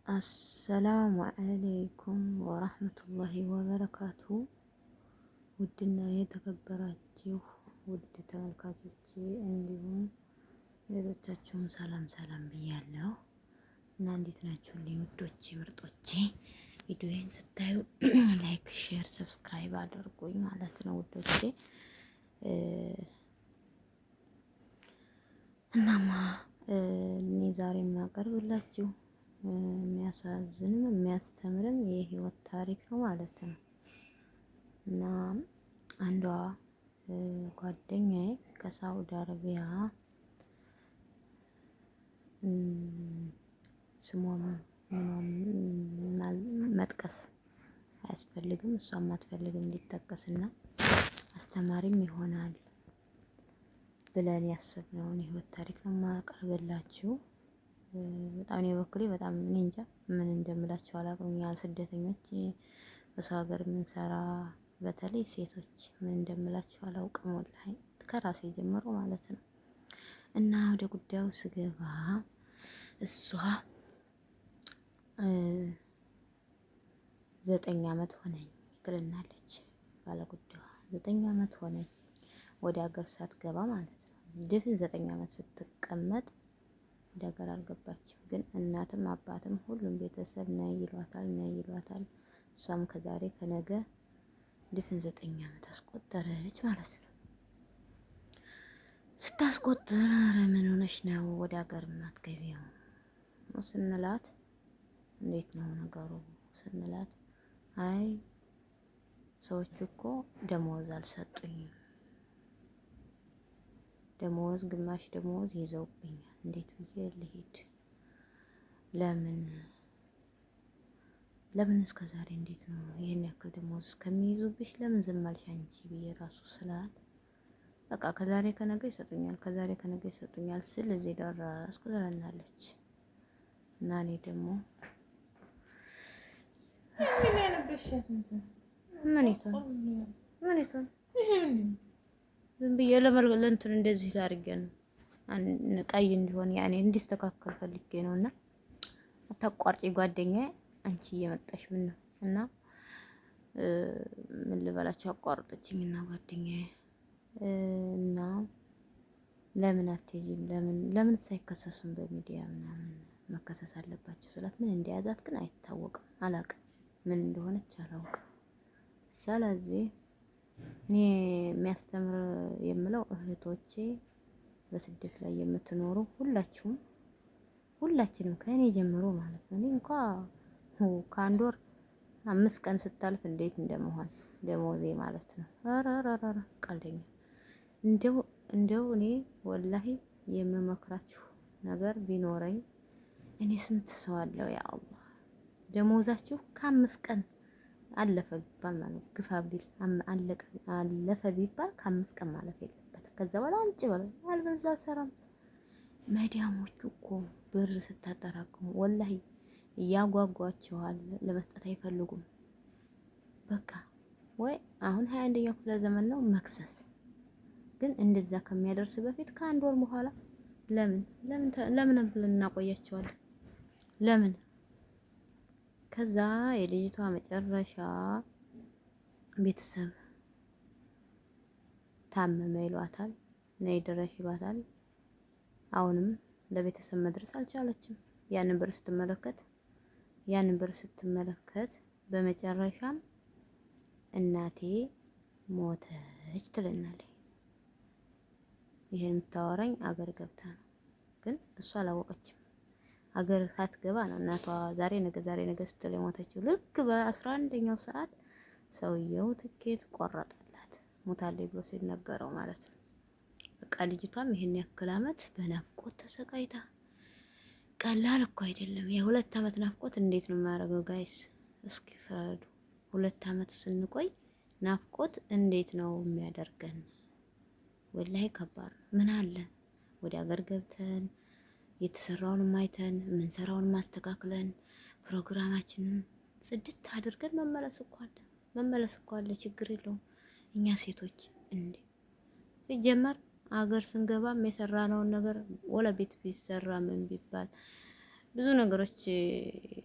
አሰላሙ አለይኩም ወራህመቱላሂ ወበረካቱ። ውድና የተከበራችሁ ውድ ተመልካቾቼ እንዲሁም ሌሎቻችሁም ሰላም ሰላም ብያለሁ እና እንዴት ናችሁ? ውዶቼ ምርጦቼ፣ ቪዲዮዬን ስታዩ ላይክ፣ ሼር፣ ሰብስክራይብ አድርጉኝ ማለት ነው ውዶቼ። እናማ እኔ ዛሬ የማቀርብላችሁ የሚያሳዝንም የሚያስተምርም የህይወት ታሪክ ነው ማለት ነው። እና አንዷ ጓደኛዬ ከሳውዲ አረቢያ ስሟም መጥቀስ አያስፈልግም፣ እሷም አትፈልግም እንዲጠቀስና አስተማሪም ይሆናል ብለን ያሰብነውን የህይወት ታሪክ ነው የማቀርብላችሁ። በጣም እኔ በኩሌ በጣም እኔ እንጃ ምን እንደምላችሁ አላውቅም። እኛ ስደተኞች በሰው ሀገር የምንሰራ በተለይ ሴቶች ምን እንደምላችሁ አላውቅም፣ ወላሂ ከራሴ ጀምሮ ማለት ነው። እና ወደ ጉዳዩ ስገባ እሷ 9 ዓመት ሆነኝ ትልናለች ባለጉዳዩ። 9 ዓመት ሆነኝ ወደ ሀገር ሳትገባ ማለት ነው። ድፍን 9 ዓመት ስትቀመጥ ወደ ሀገር አልገባችም። ግን እናትም አባትም ሁሉም ቤተሰብ ነይ ይሏታል፣ ነይ ይሏታል። እሷም ከዛሬ ከነገ ድፍን 9 ዓመት አስቆጠረች ማለት ነው። ስታስቆጥር ኧረ ምን ሆነሽ ነው ወደ ሀገር የማትገቢው ስንላት፣ እንዴት ነው ነገሩ ስንላት፣ አይ ሰዎቹ እኮ ደሞዝ አልሰጡኝም፣ ደሞዝ ግማሽ ደሞዝ ይዘውብኛል፣ እንዴት ብዬ ልሂድ? ለምን እስከ ዛሬ እንዴት ነው ይሄን ያክል ደሞዝ ከሚይዙብሽ ለምን ዝም አልሽ አንቺ ብዬ ራሱ ስላት፣ በቃ ከዛሬ ከነገ ይሰጡኛል፣ ከዛሬ ከነገ ይሰጡኛል ስል እዚህ ደረስኩ ትለናለች። እና እኔ ደግሞ ምን ይቷል ዝም ብዬ ለእንትን እንደዚህ ላድርጌ ነው ቀይ እንዲሆን ያኔ እንዲስተካከል ፈልጌ ነው። እና አታቋርጪ ጓደኛዬ፣ አንቺ እየመጣሽ ምን ነው? እና ምን ልበላችሁ አቋርጠችኝ እና ጓደኛዬ እና ለምን አትሄጂም? ለምን ሳይከሰሱም በሚዲያ ምናምን መከሰስ አለባቸው ስላት፣ ምን እንደያዛት ግን አይታወቅም፣ አላውቅም፣ ምን እንደሆነች አላውቅም። ስለዚህ እኔ የሚያስተምር የምለው እህቶቼ በስደት ላይ የምትኖሩ ሁላችንም ከእኔ ጀምሮ ማለት ነው። እኔ እንኳ ከአንድ ወር 5 ቀን ስታልፍ እንዴት እንደመሆን ደሞዜ ማለት ነው። ኧረ ቀልደኛ። እንደው እኔ ወላሂ የምመክራችሁ ነገር ቢኖረኝ፣ እኔ ስንት ሰው አለው ያ አላህ ደሞዛችሁ ከ5 ቀን አለፈ ቢባል ማለት ግፋ ቢል አለፈ ቢባል ከ5 ቀን ማለፍ የለበትም። ከዛ በኋላ አንጭ በለው አልበዛ ሰራም። መዲያሞቹ እኮ ብር ስታጠራቅሙ ወላሂ እያጓጓቸዋል ለመስጠት አይፈልጉም። በቃ ወይ አሁን 21ኛው ክፍለ ዘመን ነው መክሰስ። ግን እንደዛ ከሚያደርስ በፊት ከአንድ ወር በኋላ ለምን ብለን እናቆያቸዋለን? ለምን? ከዛ የልጅቷ መጨረሻ ቤተሰብ ታመመ ይሏታል፣ ነይ ድረሽ ይሏታል። አሁንም ለቤተሰብ መድረስ አልቻለችም። ያንን ብር ስትመለከት በመጨረሻም እናቴ ሞተች ትለናለች። ይሄን የምታወራኝ አገር ገብታ ነው፣ ግን እሷ አላወቀችም። አገር ሳትገባ ነው እናቷ ዛሬ ነገ ስትል የሞተችው። ልክ በ11ኛው ሰዓት ሰውየው ትኬት ቆረጠላት ሞታለች ብሎ ሲነገረው ማለት ነው። በቃ ልጅቷም ይሄን ያክል አመት በናፍቆት ተሰቃይታ፣ ቀላል እኮ አይደለም። የ2 አመት ናፍቆት እንዴት ነው የማያደርገው? ጋይስ እስኪ ፍረዱ። 2 አመት ስንቆይ ናፍቆት እንዴት ነው የሚያደርገን? ወላሂ ከባድ። ምን አለ ወደ ሀገር ገብተን የተሰራውን አይተን የምንሰራውን ማስተካክለን ፕሮግራማችንን ጽድት አድርገን መመለስ እኮ አለ። ችግር የለውም። እኛ ሴቶች እንዴ ሲጀመር አገር ስንገባም የሰራነውን ነገር ወለ ቤት ቢሰራ ምን ቢባል ብዙ ነገሮች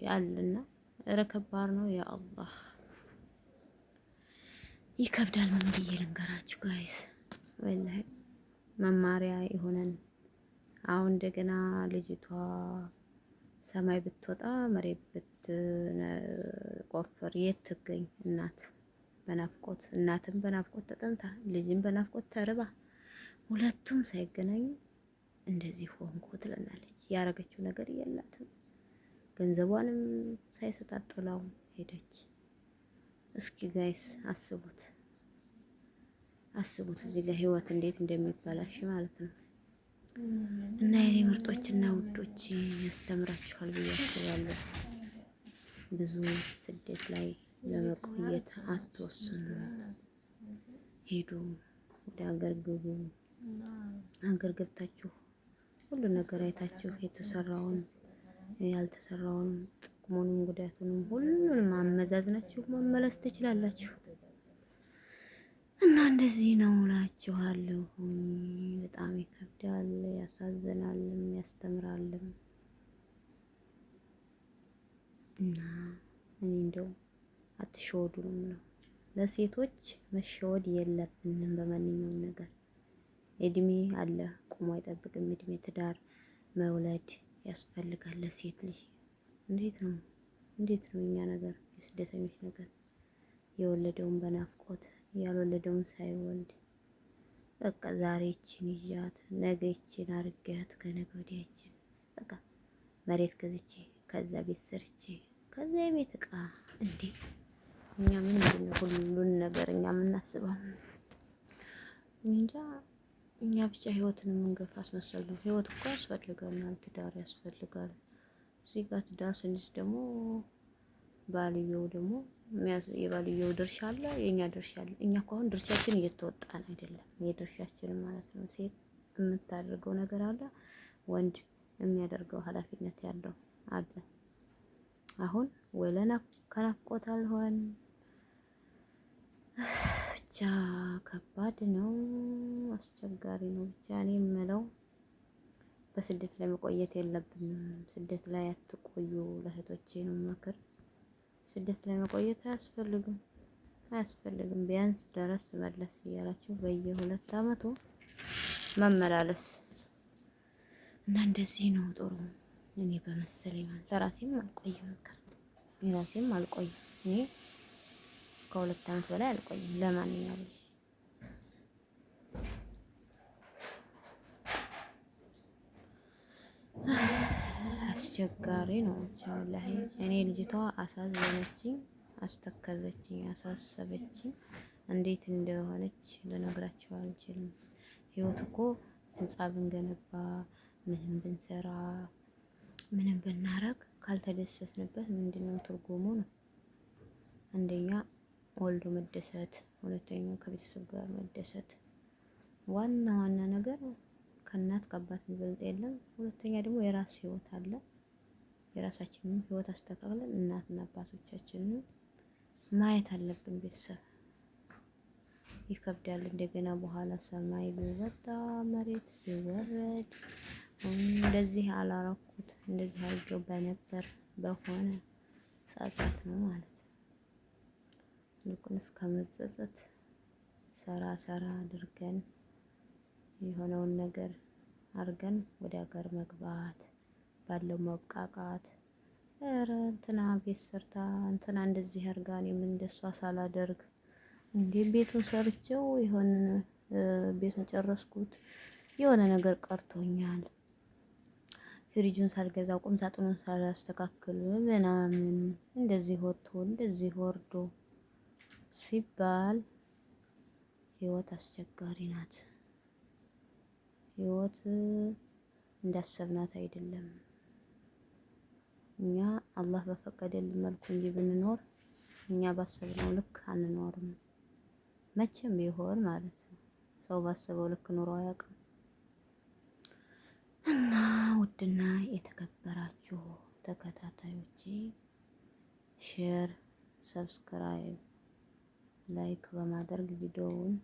ያለና ኧረ ከባድ ነው። ያ አላህ ይከብዳል። ምን ብዬ ልንገራችሁ ጋይስ፣ ወላሂ መማሪያ የሆነን አሁን እንደገና ልጅቷ ሰማይ ብትወጣ መሬት ብትቆፍር የት ትገኝ እናት? በናፍቆት እናትም በናፍቆት ተጠምታ ልጅም በናፍቆት ተርባ ሁለቱም ሳይገናኙ እንደዚህ ሆንኩ ትለናለች። ያረገችው ነገር የላትም። ገንዘቧንም ሳይሰጣት ጥላው ሄደች። እስኪ ጋይስ አስቡት እዚህ ጋር ህይወት እንዴት እንደሚበላሽ ማለት ነው። እና የኔ ምርጦችና ውዶች ያስተምራችኋል ብዬ አስባለሁ። ብዙ ስደት ላይ ለመቆየት አትወስኑ። ሄዱ፣ ወደ ሀገር ግቡ። ሀገር ገብታችሁ ሁሉ ነገር አይታችሁ የተሰራውን ያልተሰራውን ጥቅሙንም ጉዳቱንም ሁሉንም አመዛዝናችሁ መመለስ ትችላላችሁ። እና እንደዚህ ነው እላችኋለሁ። በጣም ይከብዳል፣ ያሳዝናልም፣ ያስተምራልም። እና እኔ እንደው አትሸወዱ ነው የምለው። ለሴቶች መሸወድ የለብንም በማንኛውም ነገር። እድሜ አለ፣ ቁሞ አይጠብቅም እድሜ። ትዳር መውለድ ያስፈልጋል ለሴት ልጅ። እንዴት ነው እኛ ነገር የስደተኞች ነገር? የወለደውን በናፍቆት ያልወለደውን ሳይወልድ በቃ ዛሬ ይችን ይዣት ነገ ይችን አርጊያት ከነገ ወዲያ ይችን በቃ መሬት ገዝቼ ከዛ ቤት ሰርቼ ከዛ የቤት እቃ እንዴ! እኛ ምንድን ነው ሁሉን ነገር እኛ የምናስበው? እንጃ እኛ ብቻ ህይወትን የምንገፋ አስመሰል ነው። ህይወት እኮ ያስፈልጋል፣ ትዳር ያስፈልጋል። እዚህ ጋር ትዳር ስንይዝ ደግሞ ባልየው ደግሞ የባልየው ድርሻ አለ፣ የኛ ድርሻ አለ። እኛ እኮ አሁን ድርሻችን እየተወጣን አይደለም። የድርሻችን ማለት ነው። ሴት የምታደርገው ነገር አለ፣ ወንድ የሚያደርገው ኃላፊነት ያለው አለ። አሁን ወለና ከናፍቆት አልሆን ብቻ ከባድ ነው፣ አስቸጋሪ ነው። ብቻ እኔ የምለው በስደት ላይ መቆየት የለብንም። ስደት ላይ አትቆዩ። ለእህቶቼ ነው ምክር። ስደት ላይ መቆየት አያስፈልግም። ቢያንስ ደረስ መለስ እያላችሁ በየ2 ዓመቱ መመላለስ እና እንደዚህ ነው ጥሩ። እኔ በመሰለኝ ማለት ለራሴም አልቆይም፣ እኔ ከ2 ዓመት በላይ አልቆይም። ለማንኛውም አስቸጋሪ ነው ወላሂ። እኔ ልጅቷ አሳዘነችኝ፣ አስተከዘችኝ፣ አሳሰበችኝ። እንዴት እንደሆነች ልነግራችሁ አልችልም። ህይወት እኮ ህንጻ ብንገነባ ምንም ብንሰራ ምንም ብናረግ ካልተደሰስንበት ምንድነው ትርጉሙ ነው? አንደኛ ወልዶ መደሰት፣ ሁለተኛው ከቤተሰብ ጋር መደሰት። ዋና ነገር ከእናት ከአባት የሚበልጥ የለም። ሁለተኛ ደግሞ የራስ ህይወት አለ። የራሳችንን ህይወት አስተካክለን እናትና አባቶቻችንን ማየት አለብን። ቤተሰብ ይከብዳል። እንደገና በኋላ ሰማይ ቢወጣ መሬት ቢወረድ እንደዚህ አላረኩት እንደዚህ አድርገው በነበር በሆነ ጸጸት ነው ማለት ነው። ልኩንስ ከመጸጸት ሰራ አድርገን የሆነውን ነገር አርገን ወደ ሀገር መግባት ባለው መብቃቃት። ኧረ እንትና ቤት ሰርታ እንትና እንደዚህ አርጋ እኔም እንደሷ ሳላደርግ እንዴ ቤቱን ሰርቼው የሆነ ቤቱን ጨረስኩት፣ የሆነ ነገር ቀርቶኛል፣ ፍሪጁን ሳልገዛ ቁም ሳጥኑን ሳላስተካክል ምናምን እንደዚህ ወጥቶ እንደዚህ ወርዶ ሲባል ህይወት አስቸጋሪ ናት። ህይወት እንዳሰብናት አይደለም። እኛ አላህ በፈቀደልን መልኩ እንጂ ብንኖር እኛ ባሰብነው ልክ አንኖርም። መቼም ቢሆን ማለት ነው። ሰው ባሰበው ልክ ኑሮ አያውቅም። እና ውድና የተከበራችሁ ተከታታዮቼ ሼር፣ ሰብስክራይብ፣ ላይክ በማድረግ ቪዲዮውን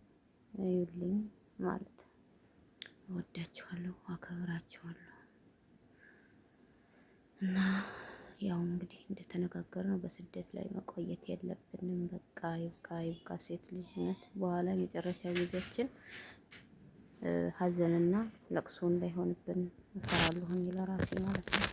እዩልኝ ማለት ነው። እወዳችኋለሁ፣ አከብራችኋለሁ እና ያው እንግዲህ እንደተነጋገርነው በስደት ላይ መቆየት የለብንም። በቃ ይብቃ ይብቃ። ሴት ልጅነት በኋላ የመጨረሻ ጊዜያችን ሀዘንና ለቅሶ እንዳይሆንብን እፈራለሁኝ ለራሴ ማለት ነው።